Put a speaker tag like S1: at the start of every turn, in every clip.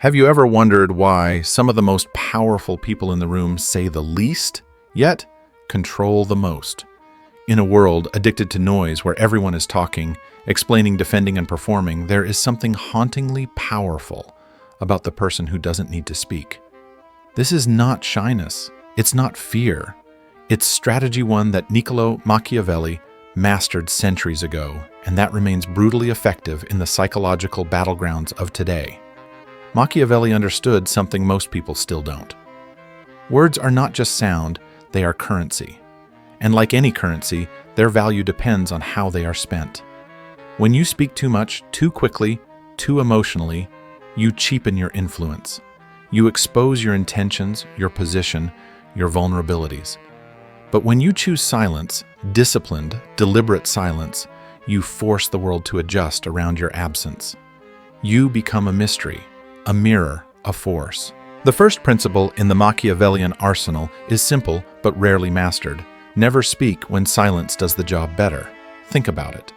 S1: Have you ever wondered why some of the most powerful people in the room say the least, yet control the most? In a world addicted to noise where everyone is talking, explaining, defending, and performing, there is something hauntingly powerful about the person who doesn't need to speak. This is not shyness. It's not fear. It's strategy one that Niccolo Machiavelli mastered centuries ago, and that remains brutally effective in the psychological battlegrounds of today. Machiavelli understood something most people still don't. Words are not just sound, they are currency. And like any currency, their value depends on how they are spent. When you speak too much, too quickly, too emotionally, you cheapen your influence. You expose your intentions, your position, your vulnerabilities. But when you choose silence, disciplined, deliberate silence, you force the world to adjust around your absence. You become a mystery, a mirror, a force. The first principle in the Machiavellian arsenal is simple but rarely mastered. Never speak when silence does the job better. Think about it.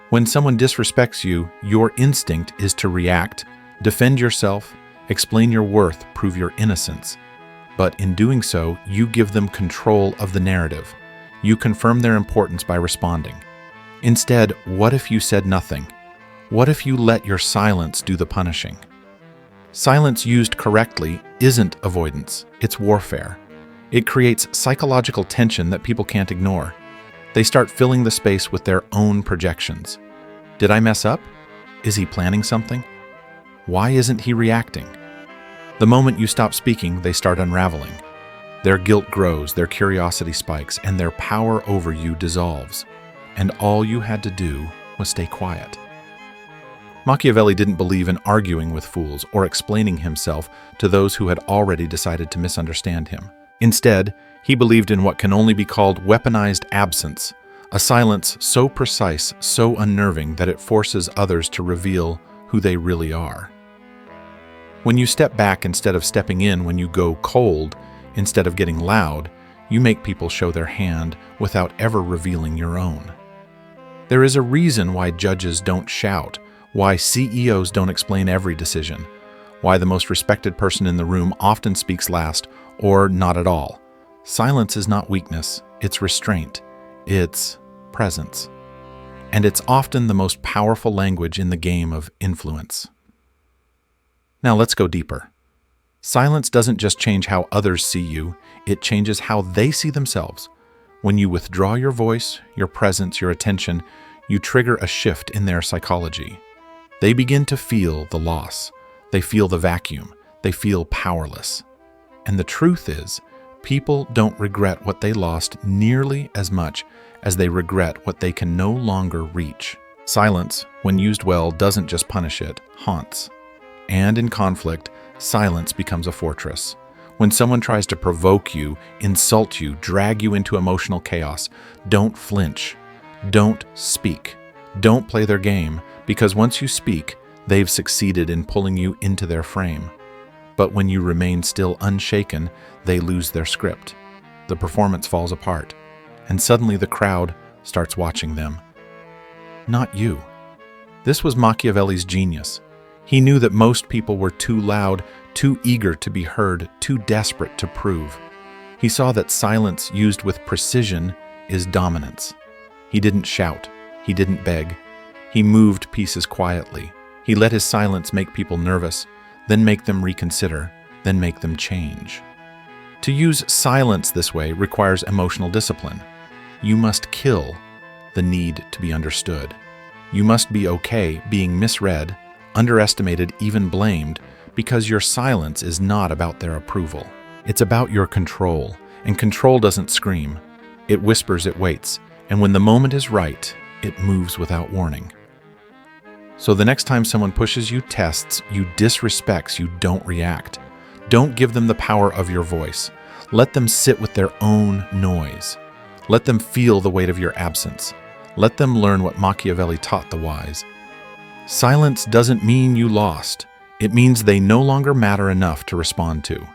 S1: When someone disrespects you, your instinct is to react, defend yourself, explain your worth, prove your innocence. But in doing so, you give them control of the narrative. You confirm their importance by responding. Instead, what if you said nothing? What if you let your silence do the punishing? Silence used correctly isn't avoidance, it's warfare. It creates psychological tension that people can't ignore. They start filling the space with their own projections. Did I mess up? Is he planning something? Why isn't he reacting? The moment you stop speaking, they start unraveling. Their guilt grows, their curiosity spikes, and their power over you dissolves. And all you had to do was stay quiet. Machiavelli didn't believe in arguing with fools or explaining himself to those who had already decided to misunderstand him. Instead, he believed in what can only be called weaponized absence, a silence so precise, so unnerving that it forces others to reveal who they really are. When you step back instead of stepping in, when you go cold instead of getting loud, you make people show their hand without ever revealing your own. There is a reason why judges don't shout, why CEOs don't explain every decision, why the most respected person in the room often speaks last or not at all. Silence is not weakness, it's restraint, it's presence. And it's often the most powerful language in the game of influence. Now let's go deeper. Silence doesn't just change how others see you, it changes how they see themselves. When you withdraw your voice, your presence, your attention, you trigger a shift in their psychology. They begin to feel the loss. They feel the vacuum. They feel powerless. And the truth is, people don't regret what they lost nearly as much as they regret what they can no longer reach. Silence, when used well, doesn't just punish, it haunts. And in conflict, silence becomes a fortress. When someone tries to provoke you, insult you, drag you into emotional chaos, don't flinch. Don't speak. Don't play their game, because once you speak, they've succeeded in pulling you into their frame. But when you remain still unshaken, they lose their script. The performance falls apart, and suddenly the crowd starts watching them. Not you. This was Machiavelli's genius. He knew that most people were too loud, too eager to be heard, too desperate to prove. He saw that silence used with precision is dominance. He didn't shout. He didn't beg. He moved pieces quietly. He let his silence make people nervous, then make them reconsider, then make them change. To use silence this way requires emotional discipline. You must kill the need to be understood. You must be okay being misread, underestimated, even blamed, because your silence is not about their approval. It's about your control, and control doesn't scream. It whispers, it waits, and when the moment is right, it moves without warning. So the next time someone pushes you, tests you, disrespects you, don't react. Don't give them the power of your voice. Let them sit with their own noise. Let them feel the weight of your absence. Let them learn what Machiavelli taught the wise. Silence doesn't mean you lost. It means they no longer matter enough to respond to.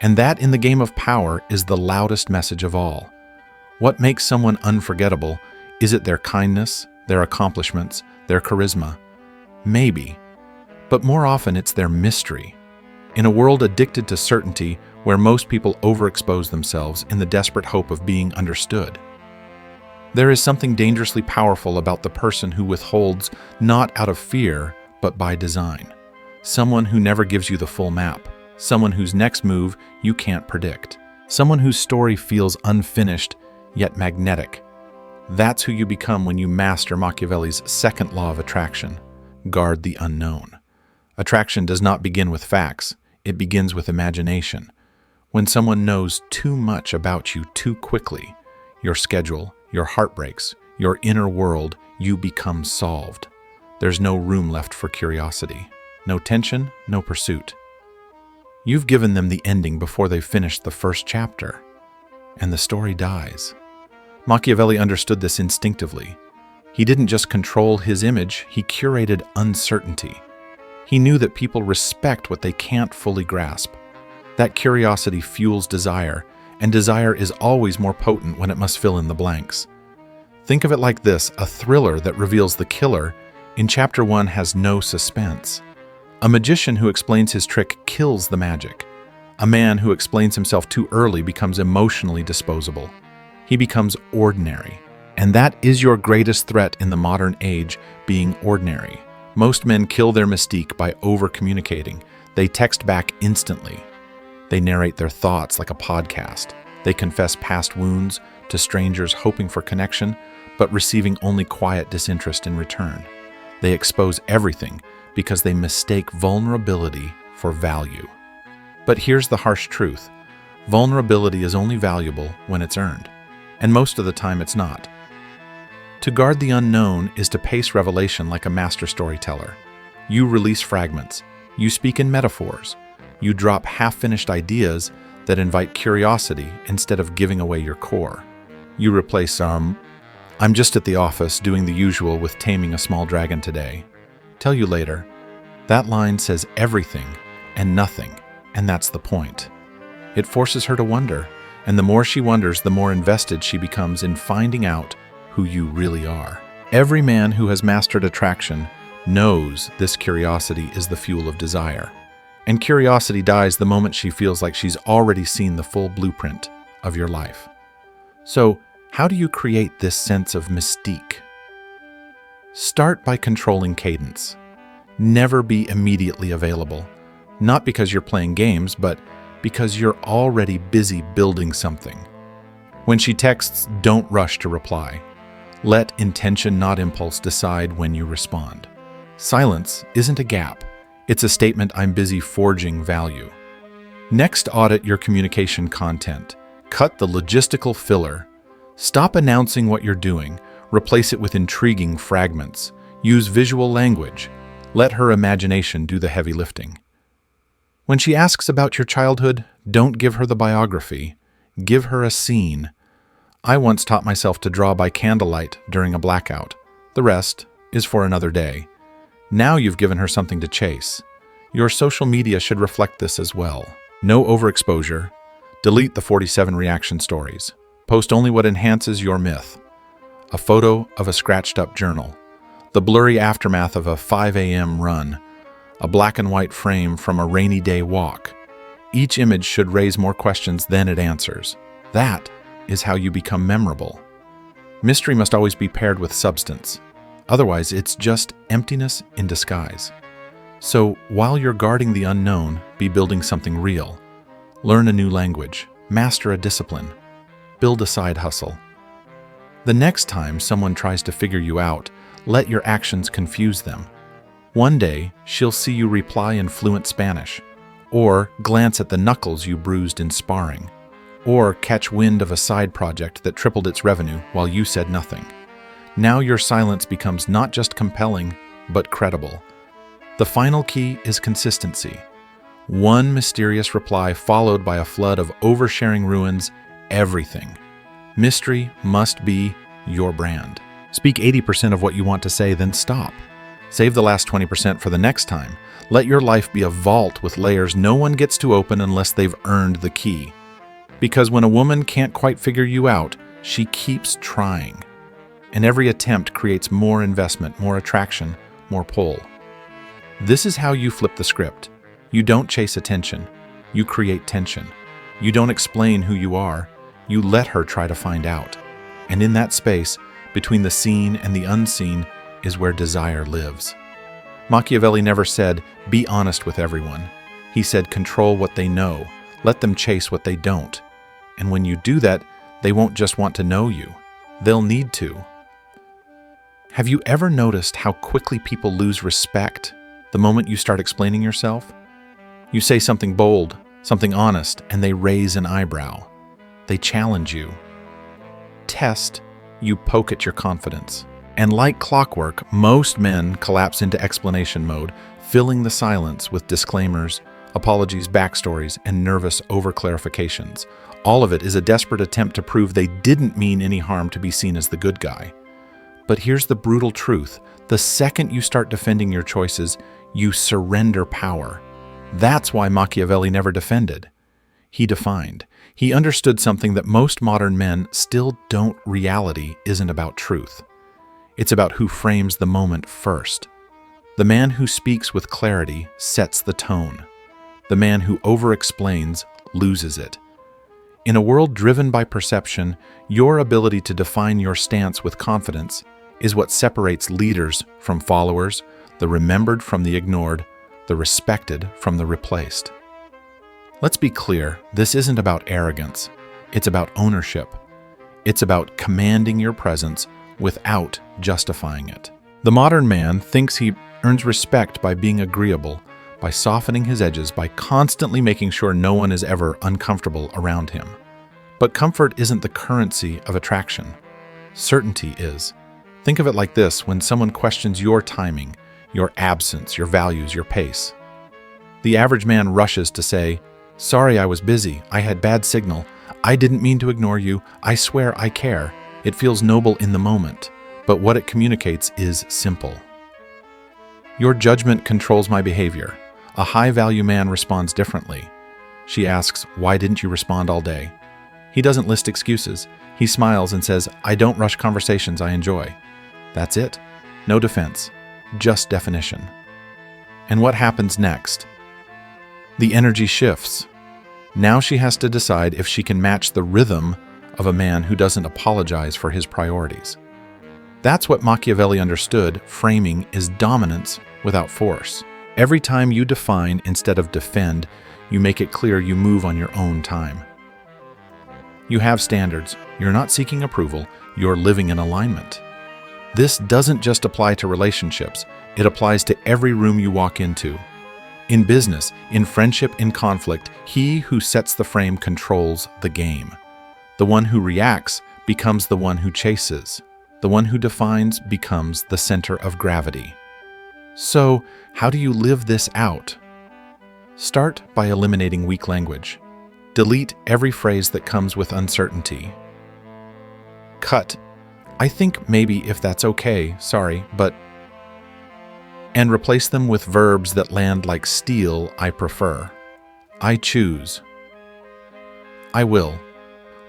S1: And that in the game of power is the loudest message of all. What makes someone unforgettable? Is it their kindness, their accomplishments, their charisma? Maybe. But more often it's their mystery. In a world addicted to certainty, where most people overexpose themselves in the desperate hope of being understood, there is something dangerously powerful about the person who withholds not out of fear, but by design. Someone who never gives you the full map. Someone whose next move you can't predict. Someone whose story feels unfinished, yet magnetic. That's who you become when you master Machiavelli's second law of attraction. Guard the unknown. Attraction does not begin with facts. It begins with imagination. When someone knows too much about you too quickly, your schedule, your heartbreaks, your inner world, you become solved. There's no room left for curiosity. No tension, no pursuit. You've given them the ending before they've finished the first chapter, and the story dies. Machiavelli understood this instinctively. He didn't just control his image, he curated uncertainty. He knew that people respect what they can't fully grasp. That curiosity fuels desire, and desire is always more potent when it must fill in the blanks. Think of it like this: a thriller that reveals the killer in Chapter 1 has no suspense. A magician who explains his trick kills the magic. A man who explains himself too early becomes emotionally disposable. He becomes ordinary. And that is your greatest threat in the modern age, being ordinary. Most men kill their mystique by over-communicating. They text back instantly. They narrate their thoughts like a podcast. They confess past wounds to strangers hoping for connection, but receiving only quiet disinterest in return. They expose everything because they mistake vulnerability for value. But here's the harsh truth. Vulnerability is only valuable when it's earned, and most of the time it's not. To guard the unknown is to pace revelation like a master storyteller. You release fragments. You speak in metaphors. You drop half-finished ideas that invite curiosity instead of giving away your core. You replace I'm just at the office doing the usual with taming a small dragon today. Tell you later. That line says everything and nothing, and that's the point. It forces her to wonder, and the more she wonders, the more invested she becomes in finding out who you really are. Every man who has mastered attraction knows this curiosity is the fuel of desire. And curiosity dies the moment she feels like she's already seen the full blueprint of your life. So, how do you create this sense of mystique? Start by controlling cadence. Never be immediately available. Not because you're playing games, but because you're already busy building something. When she texts, don't rush to reply. Let intention, not impulse, decide when you respond. Silence isn't a gap. It's a statement: I'm busy forging value. Next, audit your communication content. Cut the logistical filler. Stop announcing what you're doing. Replace it with intriguing fragments. Use visual language. Let her imagination do the heavy lifting. When she asks about your childhood, don't give her the biography. Give her a scene. I once taught myself to draw by candlelight during a blackout. The rest is for another day. Now you've given her something to chase. Your social media should reflect this as well. No overexposure. Delete the 47 reaction stories. Post only what enhances your myth. A photo of a scratched-up journal. The blurry aftermath of a 5 a.m. run. A black and white frame from a rainy day walk. Each image should raise more questions than it answers. That is how you become memorable. Mystery must always be paired with substance. Otherwise, it's just emptiness in disguise. So, while you're guarding the unknown, be building something real. Learn a new language. Master a discipline. Build a side hustle. The next time someone tries to figure you out, let your actions confuse them. One day, she'll see you reply in fluent Spanish, or glance at the knuckles you bruised in sparring, or catch wind of a side project that tripled its revenue while you said nothing. Now your silence becomes not just compelling, but credible. The final key is consistency. One mysterious reply followed by a flood of oversharing ruins everything. Mystery must be your brand. Speak 80% of what you want to say, then stop. Save the last 20% for the next time. Let your life be a vault with layers no one gets to open unless they've earned the key. Because when a woman can't quite figure you out, she keeps trying. And every attempt creates more investment, more attraction, more pull. This is how you flip the script. You don't chase attention. You create tension. You don't explain who you are. You let her try to find out. And in that space, between the seen and the unseen, is where desire lives. Machiavelli never said, be honest with everyone. He said, control what they know. Let them chase what they don't. And when you do that, they won't just want to know you. They'll need to. Have you ever noticed how quickly people lose respect the moment you start explaining yourself? You say something bold, something honest, and they raise an eyebrow. They challenge you. Test, you poke at your confidence. And like clockwork, most men collapse into explanation mode, filling the silence with disclaimers, apologies, backstories, and nervous over-clarifications. All of it is a desperate attempt to prove they didn't mean any harm to be seen as the good guy. But here's the brutal truth. The second you start defending your choices, you surrender power. That's why Machiavelli never defended. He defined. He understood something that most modern men still don't. Reality isn't about truth. It's about who frames the moment first. The man who speaks with clarity sets the tone. The man who over-explains loses it. In a world driven by perception, your ability to define your stance with confidence is what separates leaders from followers, the remembered from the ignored, the respected from the replaced. Let's be clear, this isn't about arrogance. It's about ownership. It's about commanding your presence without justifying it. The modern man thinks he earns respect by being agreeable, by softening his edges, by constantly making sure no one is ever uncomfortable around him. But comfort isn't the currency of attraction. Certainty is. Think of it like this: when someone questions your timing, your absence, your values, your pace. The average man rushes to say, "Sorry, I was busy. I had bad signal. I didn't mean to ignore you. I swear I care." It feels noble in the moment, but what it communicates is simple. Your judgment controls my behavior. A high-value man responds differently. She asks, "Why didn't you respond all day?" He doesn't list excuses. He smiles and says, "I don't rush conversations I enjoy." That's it. No defense, just definition. And what happens next? The energy shifts. Now she has to decide if she can match the rhythm of a man who doesn't apologize for his priorities. That's what Machiavelli understood. Framing is dominance without force. Every time you define instead of defend, you make it clear you move on your own time. You have standards. You're not seeking approval. You're living in alignment. This doesn't just apply to relationships. It applies to every room you walk into. In business, in friendship, in conflict, he who sets the frame controls the game. The one who reacts becomes the one who chases. The one who defines becomes the center of gravity. So, how do you live this out? Start by eliminating weak language. Delete every phrase that comes with uncertainty. Cut, "I think maybe if that's okay, sorry, but..." And replace them with verbs that land like steel. I prefer. I choose. I will.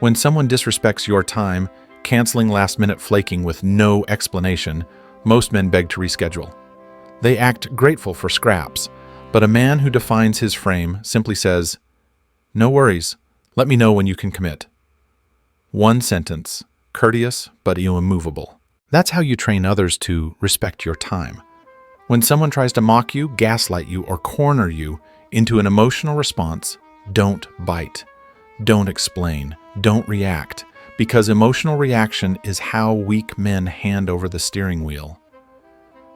S1: When someone disrespects your time, canceling last-minute flaking with no explanation, most men beg to reschedule. They act grateful for scraps, but a man who defines his frame simply says, "No worries, let me know when you can commit." One sentence, courteous but immovable. That's how you train others to respect your time. When someone tries to mock you, gaslight you, or corner you into an emotional response, don't bite. Don't explain. Don't react, because emotional reaction is how weak men hand over the steering wheel.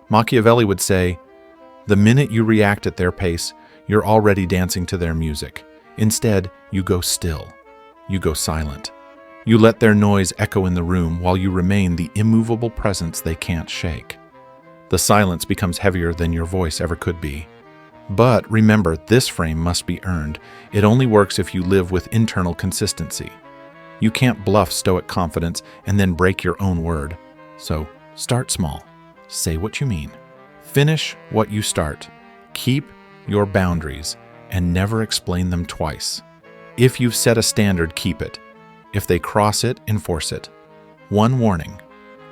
S1: Machiavelli would say, the minute you react at their pace, you're already dancing to their music. Instead, you go still. You go silent. You let their noise echo in the room while you remain the immovable presence they can't shake. The silence becomes heavier than your voice ever could be. But remember, this frame must be earned. It only works if you live with internal consistency. You can't bluff stoic confidence and then break your own word. So start small. Say what you mean. Finish what you start. Keep your boundaries and never explain them twice. If you've set a standard, keep it. If they cross it, enforce it. One warning,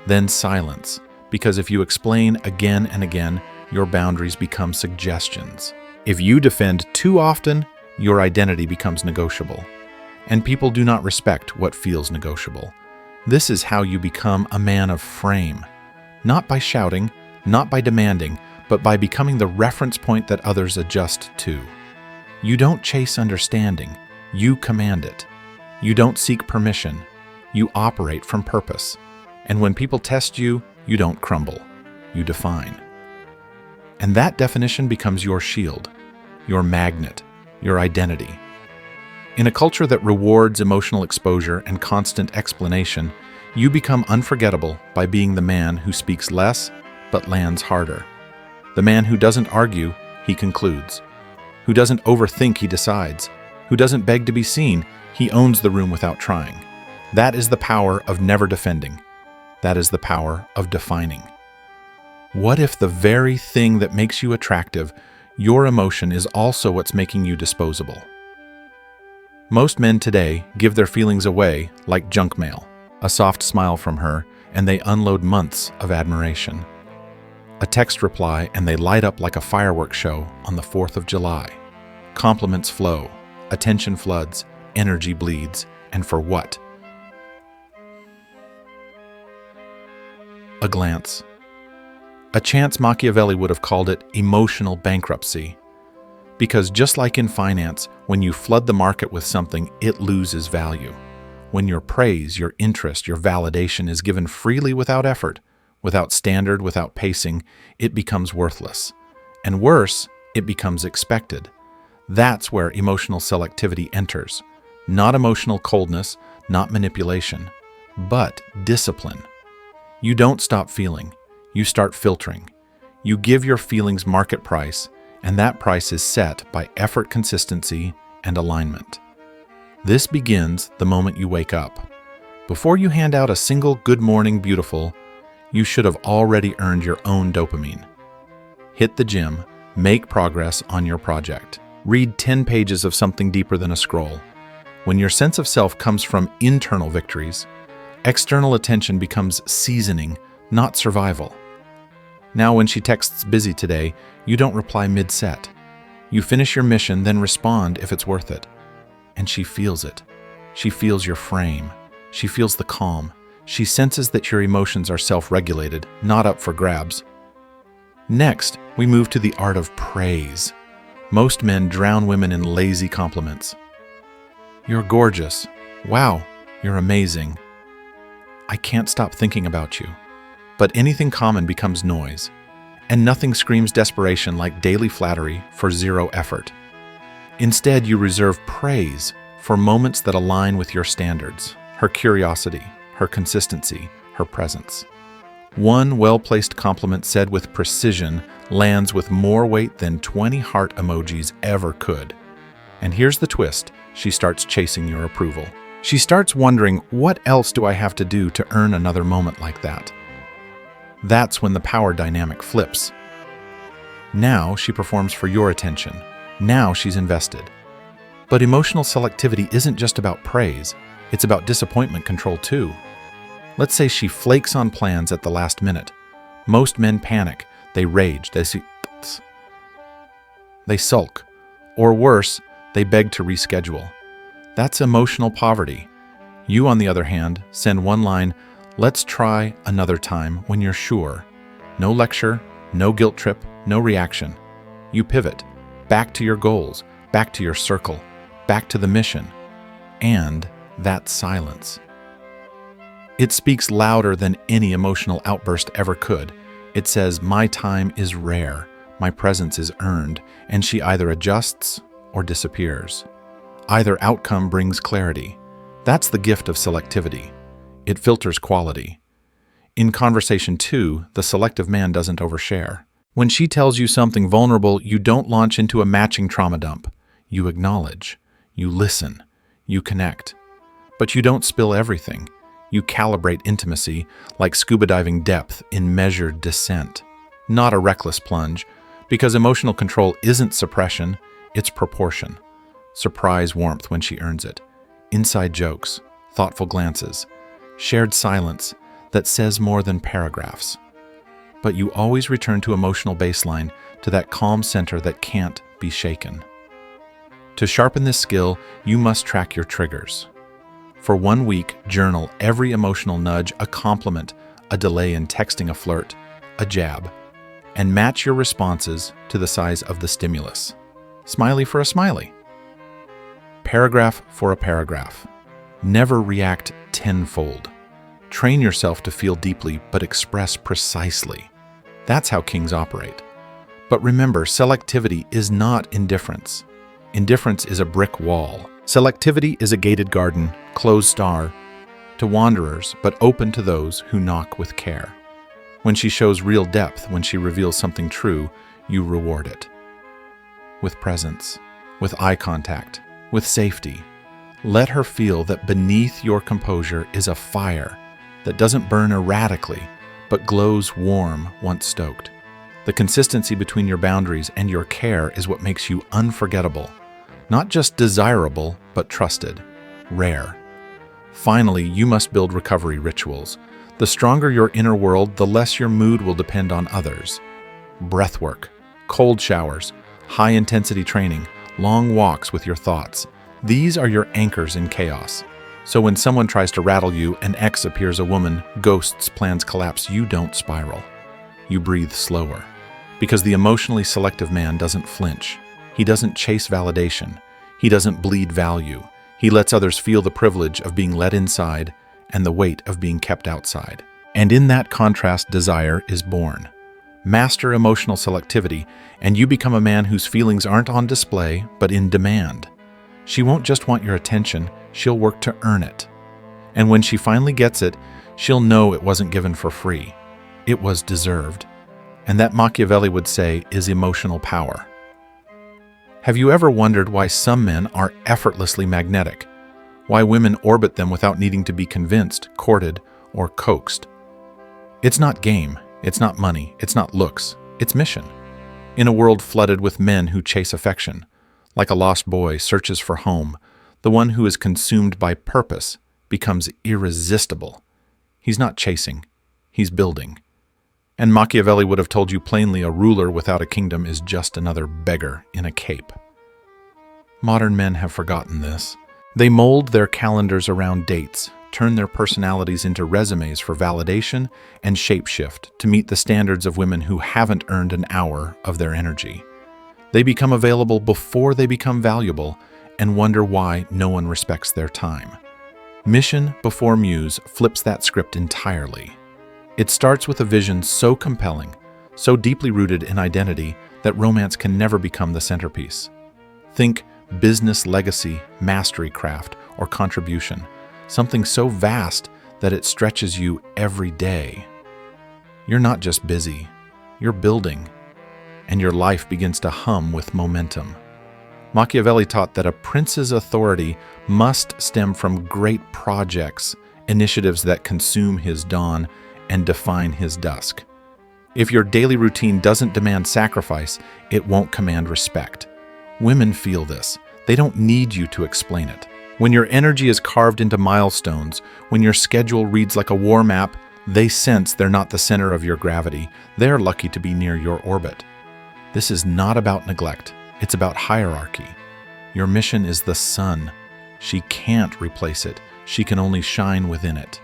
S1: then silence, because if you explain again and again, your boundaries become suggestions. If you defend too often, your identity becomes negotiable. And people do not respect what feels negotiable. This is how you become a man of frame. Not by shouting, not by demanding, but by becoming the reference point that others adjust to. You don't chase understanding, you command it. You don't seek permission, you operate from purpose. And when people test you, you don't crumble, you define. And that definition becomes your shield, your magnet, your identity. In a culture that rewards emotional exposure and constant explanation, you become unforgettable by being the man who speaks less but lands harder. The man who doesn't argue, he concludes. Who doesn't overthink, he decides. Who doesn't beg to be seen, he owns the room without trying. That is the power of never defending. That is the power of defining. What if the very thing that makes you attractive, your emotion, is also what's making you disposable? Most men today give their feelings away like junk mail. A soft smile from her, and they unload months of admiration. A text reply, and they light up like a fireworks show on the 4th of July. Compliments flow, attention floods, energy bleeds, and for what? A glance. A chance Machiavelli would have called it emotional bankruptcy. Because just like in finance, when you flood the market with something, it loses value. When your praise, your interest, your validation is given freely without effort, without standard, without pacing, it becomes worthless. And worse, it becomes expected. That's where emotional selectivity enters. Not emotional coldness, not manipulation, but discipline. You don't stop feeling, you start filtering. You give your feelings market price, and that price is set by effort, consistency, and alignment. This begins the moment you wake up. Before you hand out a single "Good morning, beautiful," you should have already earned your own dopamine. Hit the gym, make progress on your project. Read 10 pages of something deeper than a scroll. When your sense of self comes from internal victories, external attention becomes seasoning, not survival. Now when she texts busy today, you don't reply mid-set. You finish your mission, then respond if it's worth it. And she feels it. She feels your frame. She feels the calm. She senses that your emotions are self-regulated, not up for grabs. Next, we move to the art of praise. Most men drown women in lazy compliments. You're gorgeous. Wow, you're amazing. I can't stop thinking about you. But anything common becomes noise, and nothing screams desperation like daily flattery for zero effort. Instead, you reserve praise for moments that align with your standards, her curiosity, her consistency, her presence. One well-placed compliment said with precision lands with more weight than 20 heart emojis ever could. And here's the twist, she starts chasing your approval. She starts wondering, what else do I have to do to earn another moment like that? That's when the power dynamic flips. Now she performs for your attention. Now she's invested. But emotional selectivity isn't just about praise, it's about disappointment control too. Let's say she flakes on plans at the last minute. Most men panic, they rage, they sulk, or worse, they beg to reschedule. That's emotional poverty. You, on the other hand, send one line, "Let's try another time," when you're sure. No lecture, no guilt trip, no reaction. You pivot, back to your goals, back to your circle, back to the mission. And that's silence. It speaks louder than any emotional outburst ever could. It says, my time is rare, my presence is earned, and she either adjusts or disappears. Either outcome brings clarity. That's the gift of selectivity. It filters quality. In conversation too, the selective man doesn't overshare. When she tells you something vulnerable, you don't launch into a matching trauma dump. You acknowledge, you listen, you connect. But you don't spill everything. You calibrate intimacy like scuba diving depth in measured descent, not a reckless plunge, because emotional control isn't suppression, it's proportion. Surprise warmth when she earns it. Inside jokes, thoughtful glances, shared silence that says more than paragraphs. but you always return to emotional baseline, to that calm center that can't be shaken. To sharpen this skill, you must track your triggers. For 1 week, journal every emotional nudge, a compliment, a delay in texting a flirt, a jab, and match your responses to the size of the stimulus. Smiley for a smiley. Paragraph for a paragraph. Never react tenfold. Train yourself to feel deeply but express precisely. That's how kings operate. But remember, selectivity is not indifference. Indifference is a brick wall. Selectivity is a gated garden, closed door to wanderers, but open to those who knock with care. When she shows real depth, when she reveals something true, you reward it. With presence, with eye contact, with safety. Let her feel that beneath your composure is a fire that doesn't burn erratically, but glows warm once stoked. The consistency between your boundaries and your care is what makes you unforgettable. Not just desirable, but trusted, rare. Finally, you must build recovery rituals. The stronger your inner world, the less your mood will depend on others. Breathwork, cold showers, high-intensity training, long walks with your thoughts. These are your anchors in chaos. So when someone tries to rattle you, an ex appears a woman, ghosts, plans collapse, you don't spiral. You breathe slower. Because the emotionally selective man doesn't flinch. He doesn't chase validation. He doesn't bleed value. He lets others feel the privilege of being let inside and the weight of being kept outside. And in that contrast, desire is born. Master emotional selectivity, and you become a man whose feelings aren't on display, but in demand. She won't just want your attention, she'll work to earn it. And when she finally gets it, she'll know it wasn't given for free. It was deserved. And that, Machiavelli would say, is emotional power. Have you ever wondered why some men are effortlessly magnetic? Why women orbit them without needing to be convinced, courted, or coaxed? It's not game, it's not money, it's not looks, it's mission. In a world flooded with men who chase affection, like a lost boy searches for home, the one who is consumed by purpose becomes irresistible. He's not chasing, he's building. And Machiavelli would have told you plainly, a ruler without a kingdom is just another beggar in a cape. Modern men have forgotten this. They mold their calendars around dates, turn their personalities into resumes for validation, and shapeshift to meet the standards of women who haven't earned an hour of their energy. They become available before they become valuable and wonder why no one respects their time. Mission before muse flips that script entirely. It starts with a vision so compelling, so deeply rooted in identity, that romance can never become the centerpiece. Think business legacy, mastery craft, or contribution, something so vast that it stretches you every day. You're not just busy, you're building, and your life begins to hum with momentum. Machiavelli taught that a prince's authority must stem from great projects, initiatives that consume his dawn and define his dusk. If your daily routine doesn't demand sacrifice, it won't command respect. Women feel this. They don't need you to explain it. When your energy is carved into milestones, when your schedule reads like a war map, they sense they're not the center of your gravity. They're lucky to be near your orbit. This is not about neglect. It's about hierarchy. Your mission is the sun. She can't replace it. She can only shine within it.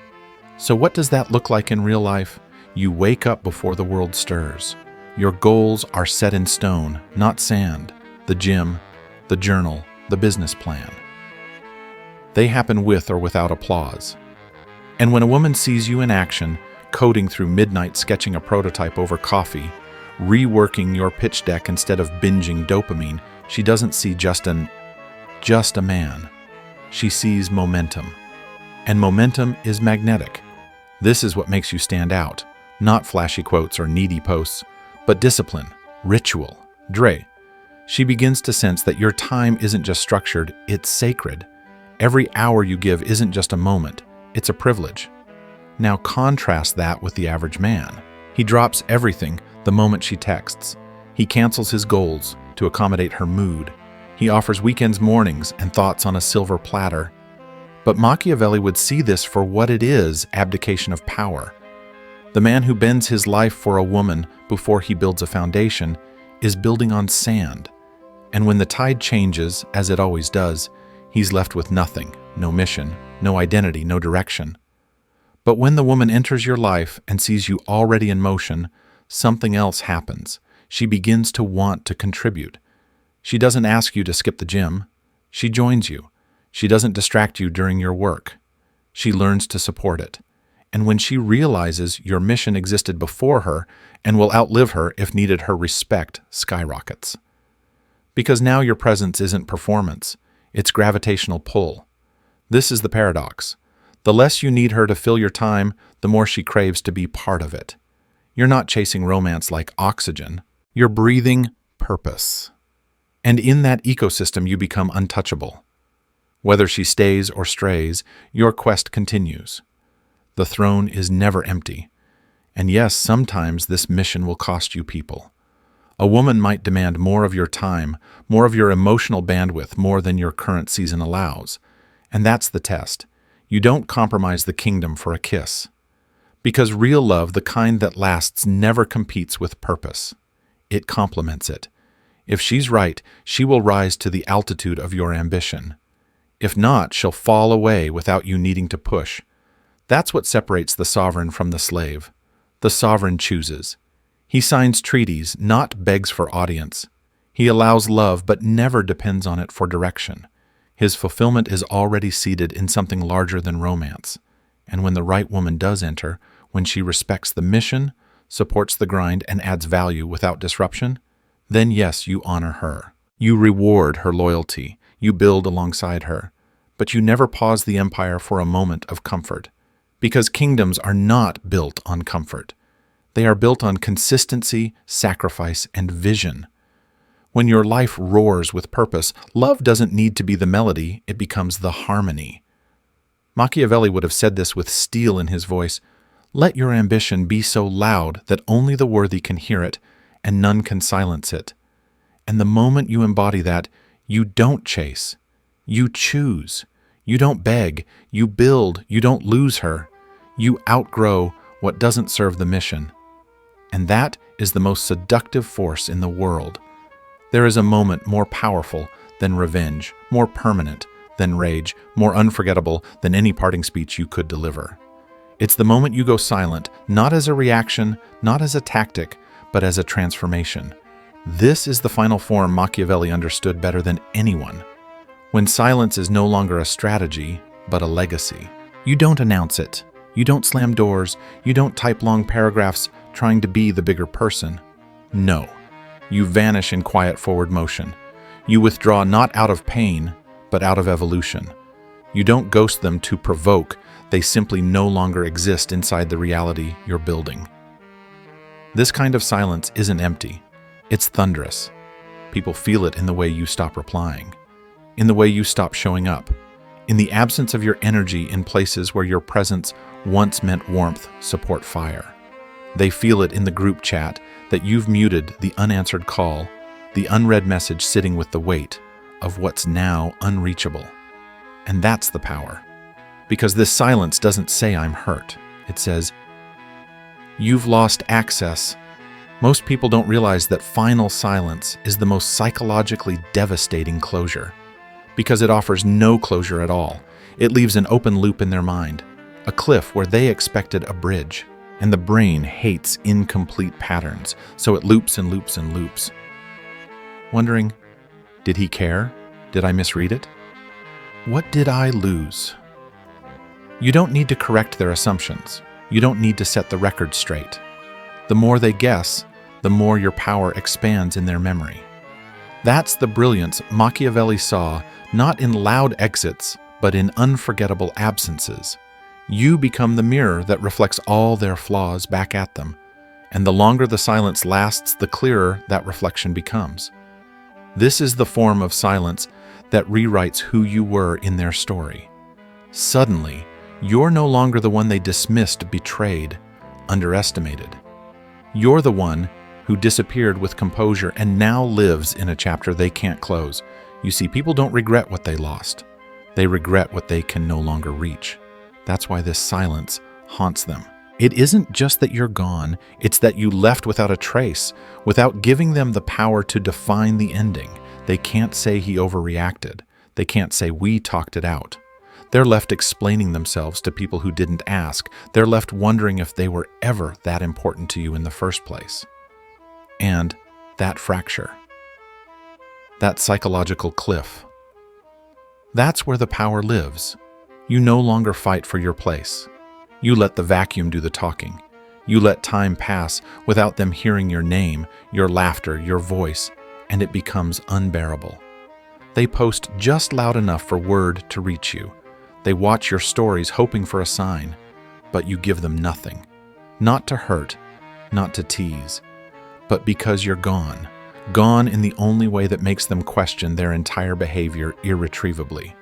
S1: So what does that look like in real life? You wake up before the world stirs. Your goals are set in stone, not sand. The gym, the journal, the business plan. They happen with or without applause. And when a woman sees you in action, coding through midnight, sketching a prototype over coffee, reworking your pitch deck instead of binging dopamine, she doesn't see just a man. She sees momentum. And momentum is magnetic. This is what makes you stand out. Not flashy quotes or needy posts, but discipline, ritual, Dre. She begins to sense that your time isn't just structured, it's sacred. Every hour you give isn't just a moment, it's a privilege. Now contrast that with the average man. He drops everything the moment she texts. He cancels his goals to accommodate her mood. He offers weekends, mornings, and thoughts on a silver platter. But Machiavelli would see this for what it is, abdication of power. The man who bends his life for a woman before he builds a foundation is building on sand. And when the tide changes, as it always does, he's left with nothing, no mission, no identity, no direction. But when the woman enters your life and sees you already in motion, something else happens. She begins to want to contribute. She doesn't ask you to skip the gym. She joins you. She doesn't distract you during your work. She learns to support it. And when she realizes your mission existed before her and will outlive her if needed, her respect skyrockets. Because now your presence isn't performance, it's gravitational pull. This is the paradox. The less you need her to fill your time, the more she craves to be part of it. You're not chasing romance like oxygen. You're breathing purpose. And in that ecosystem, you become untouchable. Whether she stays or strays, your quest continues. The throne is never empty. And yes, sometimes this mission will cost you people. A woman might demand more of your time, more of your emotional bandwidth, more than your current season allows. And that's the test. You don't compromise the kingdom for a kiss. Because real love, the kind that lasts, never competes with purpose. It complements it. If she's right, she will rise to the altitude of your ambition. If not, she'll fall away without you needing to push. That's what separates the sovereign from the slave. The sovereign chooses. He signs treaties, not begs for audience. He allows love, but never depends on it for direction. His fulfillment is already seated in something larger than romance. And when the right woman does enter, when she respects the mission, supports the grind, and adds value without disruption, then yes, you honor her. You reward her loyalty. You build alongside her. But you never pause the empire for a moment of comfort. Because kingdoms are not built on comfort. They are built on consistency, sacrifice, and vision. When your life roars with purpose, love doesn't need to be the melody, it becomes the harmony. Machiavelli would have said this with steel in his voice. Let your ambition be so loud that only the worthy can hear it, and none can silence it. And the moment you embody that, you don't chase. You choose. You don't beg. You build. You don't lose her. You outgrow what doesn't serve the mission. And that is the most seductive force in the world. There is a moment more powerful than revenge, more permanent than rage, more unforgettable than any parting speech you could deliver. It's the moment you go silent, not as a reaction, not as a tactic, but as a transformation. This is the final form Machiavelli understood better than anyone. When silence is no longer a strategy, but a legacy. You don't announce it. You don't slam doors. You don't type long paragraphs trying to be the bigger person. No. You vanish in quiet forward motion. You withdraw not out of pain, but out of evolution. You don't ghost them to provoke. They simply no longer exist inside the reality you're building. This kind of silence isn't empty. It's thunderous. People feel it in the way you stop replying, in the way you stop showing up, in the absence of your energy in places where your presence once meant warmth, support, fire. They feel it in the group chat that you've muted the unanswered call, the unread message sitting with the weight of what's now unreachable. And that's the power. Because this silence doesn't say I'm hurt. It says, you've lost access. Most people don't realize that final silence is the most psychologically devastating closure. Because it offers no closure at all. It leaves an open loop in their mind, a cliff where they expected a bridge. And the brain hates incomplete patterns, so it loops and loops and loops. Wondering, did he care? Did I misread it? What did I lose? You don't need to correct their assumptions. You don't need to set the record straight. The more they guess, the more your power expands in their memory. That's the brilliance Machiavelli saw, not in loud exits, but in unforgettable absences. You become the mirror that reflects all their flaws back at them, and the longer the silence lasts, the clearer that reflection becomes. This is the form of silence that rewrites who you were in their story. Suddenly, you're no longer the one they dismissed, betrayed, underestimated. You're the one who disappeared with composure and now lives in a chapter they can't close. You see, people don't regret what they lost. They regret what they can no longer reach. That's why this silence haunts them. It isn't just that you're gone, it's that you left without a trace, without giving them the power to define the ending. They can't say he overreacted. They can't say we talked it out. They're left explaining themselves to people who didn't ask. They're left wondering if they were ever that important to you in the first place. And that fracture, that psychological cliff, that's where the power lives. You no longer fight for your place. You let the vacuum do the talking. You let time pass without them hearing your name, your laughter, your voice, and it becomes unbearable. They post just loud enough for word to reach you. They watch your stories hoping for a sign, but you give them nothing. Not to hurt, not to tease, but because you're gone. Gone in the only way that makes them question their entire behavior irretrievably.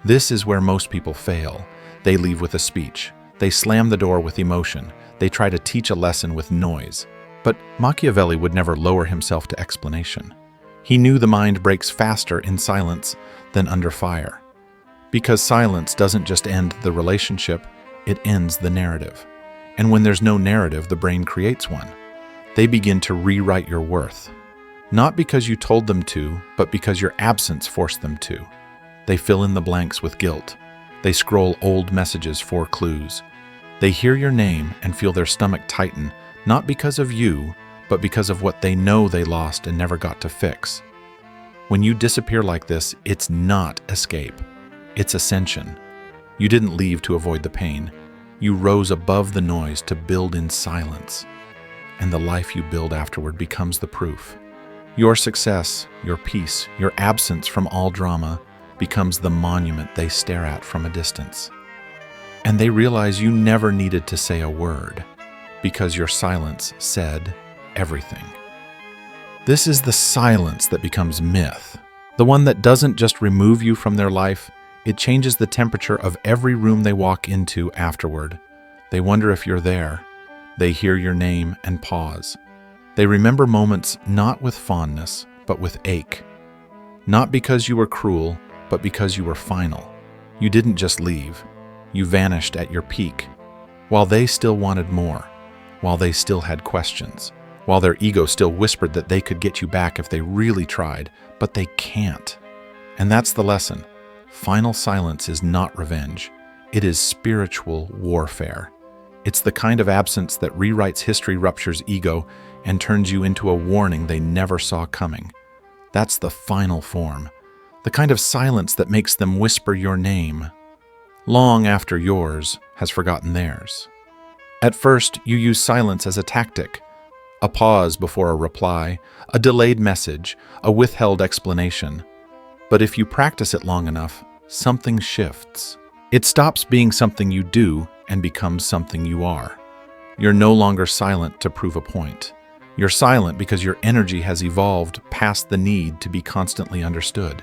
S1: This is where most people fail. They leave with a speech. They slam the door with emotion. They try to teach a lesson with noise. But Machiavelli would never lower himself to explanation. He knew the mind breaks faster in silence than under fire. Because silence doesn't just end the relationship, it ends the narrative. And when there's no narrative, the brain creates one. They begin to rewrite your worth. Not because you told them to, but because your absence forced them to. They fill in the blanks with guilt. They scroll old messages for clues. They hear your name and feel their stomach tighten, not because of you, but because of what they know they lost and never got to fix. When you disappear like this, it's not escape. It's ascension. You didn't leave to avoid the pain. You rose above the noise to build in silence. And the life you build afterward becomes the proof. Your success, your peace, your absence from all drama becomes the monument they stare at from a distance. And they realize you never needed to say a word, because your silence said everything. This is the silence that becomes myth, the one that doesn't just remove you from their life, it changes the temperature of every room they walk into afterward. They wonder if you're there. They hear your name and pause. They remember moments not with fondness, but with ache. Not because you were cruel, but because you were final. You didn't just leave. You vanished at your peak, while they still wanted more, while they still had questions, while their ego still whispered that they could get you back if they really tried, but they can't. And that's the lesson. Final silence is not revenge. It is spiritual warfare. It's the kind of absence that rewrites history, ruptures ego, and turns you into a warning they never saw coming. That's the final form. The kind of silence that makes them whisper your name, long after yours has forgotten theirs. At first, you use silence as a tactic, a pause before a reply, a delayed message, a withheld explanation. But if you practice it long enough, something shifts. It stops being something you do and becomes something you are. You're no longer silent to prove a point. You're silent because your energy has evolved past the need to be constantly understood.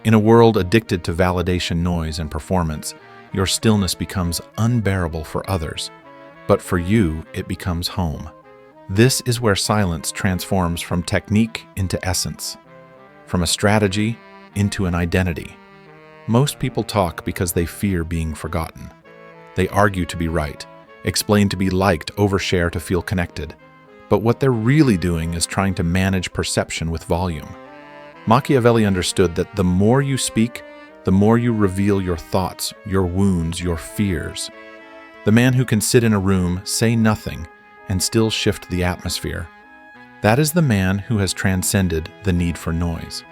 S1: In a world addicted to validation, noise, and performance, your stillness becomes unbearable for others, but for you, it becomes home. This is where silence transforms from technique into essence, from a strategy into an identity. Most people talk because they fear being forgotten. They argue to be right, explain to be liked, overshare to feel connected. But what they're really doing is trying to manage perception with volume. Machiavelli understood that the more you speak, the more you reveal your thoughts, your wounds, your fears. The man who can sit in a room, say nothing, and still shift the atmosphere, that is the man who has transcended the need for noise.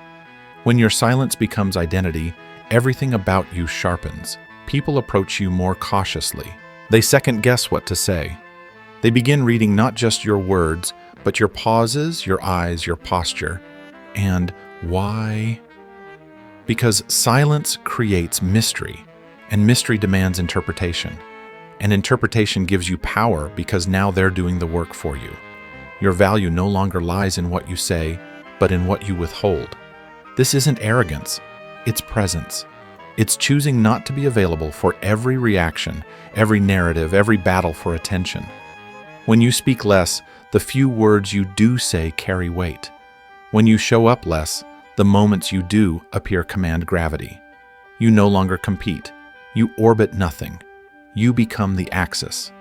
S1: When your silence becomes identity, everything about you sharpens. People approach you more cautiously. They second-guess what to say. They begin reading not just your words, but your pauses, your eyes, your posture. And why? Because silence creates mystery, and mystery demands interpretation. And interpretation gives you power because now they're doing the work for you. Your value no longer lies in what you say, but in what you withhold. This isn't arrogance, it's presence. It's choosing not to be available for every reaction, every narrative, every battle for attention. When you speak less, the few words you do say carry weight. When you show up less, the moments you do appear command gravity. You no longer compete. You orbit nothing. You become the axis.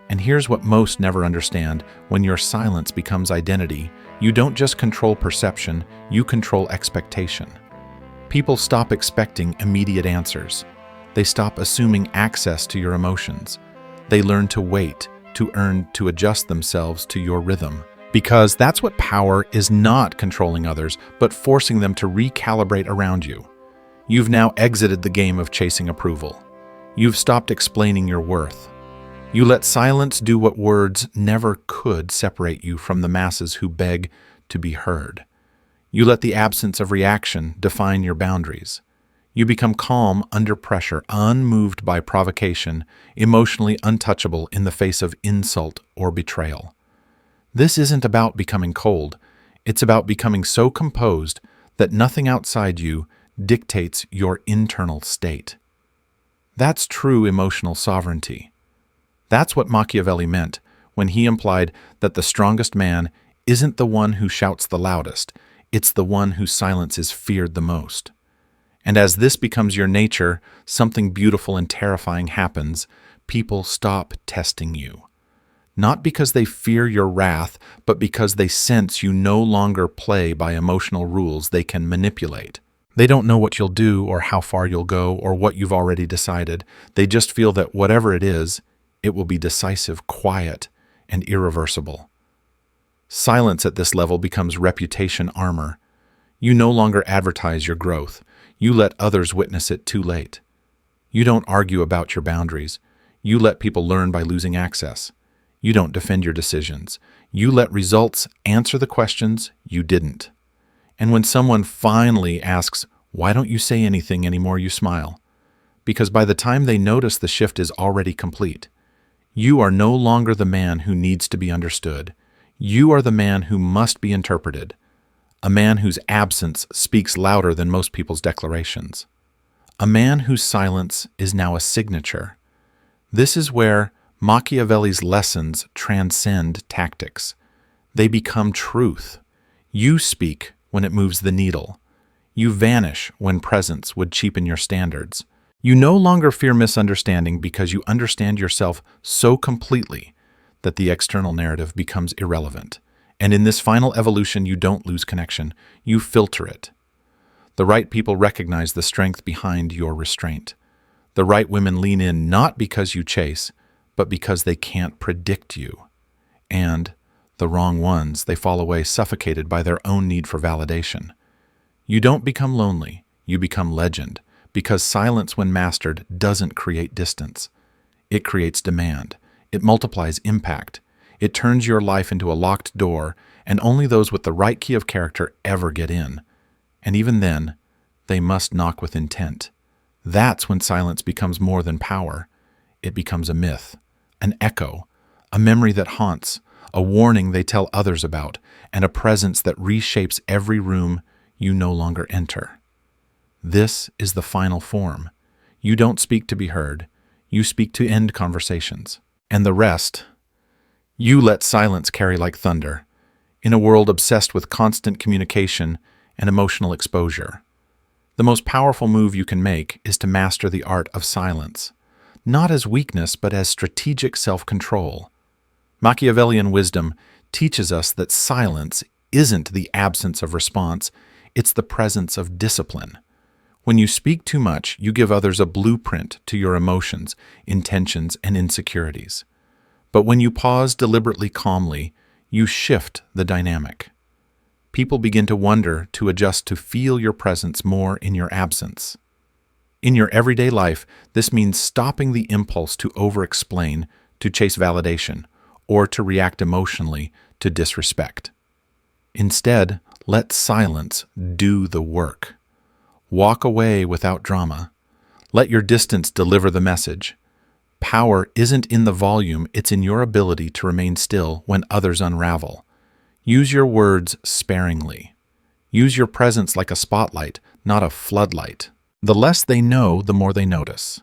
S1: And here's what most never understand: when your silence becomes identity, you don't just control perception, you control expectation. People stop expecting immediate answers. They stop assuming access to your emotions. They learn to wait, to adjust themselves to your rhythm. Because that's what power is: not controlling others, but forcing them to recalibrate around you. You've now exited the game of chasing approval. You've stopped explaining your worth. You let silence do what words never could: separate you from the masses who beg to be heard. You let the absence of reaction define your boundaries. You become calm under pressure, unmoved by provocation, emotionally untouchable in the face of insult or betrayal. This isn't about becoming cold. It's about becoming so composed that nothing outside you dictates your internal state. That's true emotional sovereignty. That's what Machiavelli meant when he implied that the strongest man isn't the one who shouts the loudest, it's the one whose silence is feared the most. And as this becomes your nature, something beautiful and terrifying happens. People stop testing you. Not because they fear your wrath, but because they sense you no longer play by emotional rules they can manipulate. They don't know what you'll do or how far you'll go or what you've already decided. They just feel that whatever it is, it will be decisive, quiet, and irreversible. Silence at this level becomes reputation armor. You no longer advertise your growth. You let others witness it too late. You don't argue about your boundaries. You let people learn by losing access. You don't defend your decisions. You let results answer the questions you didn't. And when someone finally asks, "Why don't you say anything anymore?" you smile. Because by the time they notice, the shift is already complete. You are no longer the man who needs to be understood. You are the man who must be interpreted. A man whose absence speaks louder than most people's declarations. A man whose silence is now a signature. This is where Machiavelli's lessons transcend tactics. They become truth. You speak when it moves the needle. You vanish when presence would cheapen your standards. You no longer fear misunderstanding because you understand yourself so completely that the external narrative becomes irrelevant. And in this final evolution, you don't lose connection, you filter it. The right people recognize the strength behind your restraint. The right women lean in not because you chase, but because they can't predict you. And the wrong ones, they fall away suffocated by their own need for validation. You don't become lonely, you become legend, because silence, when mastered, doesn't create distance. It creates demand. It multiplies impact. It turns your life into a locked door, and only those with the right key of character ever get in. And even then, they must knock with intent. That's when silence becomes more than power. It becomes a myth, an echo, a memory that haunts, a warning they tell others about, and a presence that reshapes every room you no longer enter. This is the final form. You don't speak to be heard. You speak to end conversations. And the rest, you let silence carry like thunder, in a world obsessed with constant communication and emotional exposure. The most powerful move you can make is to master the art of silence, not as weakness, but as strategic self-control. Machiavellian wisdom teaches us that silence isn't the absence of response, it's the presence of discipline. When you speak too much, you give others a blueprint to your emotions, intentions, and insecurities. But when you pause deliberately calmly, you shift the dynamic. People begin to wonder, to adjust, to feel your presence more in your absence. In your everyday life, this means stopping the impulse to over-explain, to chase validation, or to react emotionally to disrespect. Instead, let silence do the work. Walk away without drama. Let your distance deliver the message. Power isn't in the volume, it's in your ability to remain still when others unravel. Use your words sparingly. Use your presence like a spotlight, not a floodlight. The less they know, the more they notice.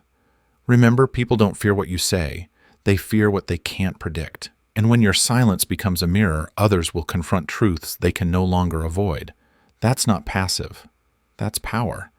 S1: Remember, people don't fear what you say. They fear what they can't predict. And when your silence becomes a mirror, others will confront truths they can no longer avoid. That's not passive. That's power.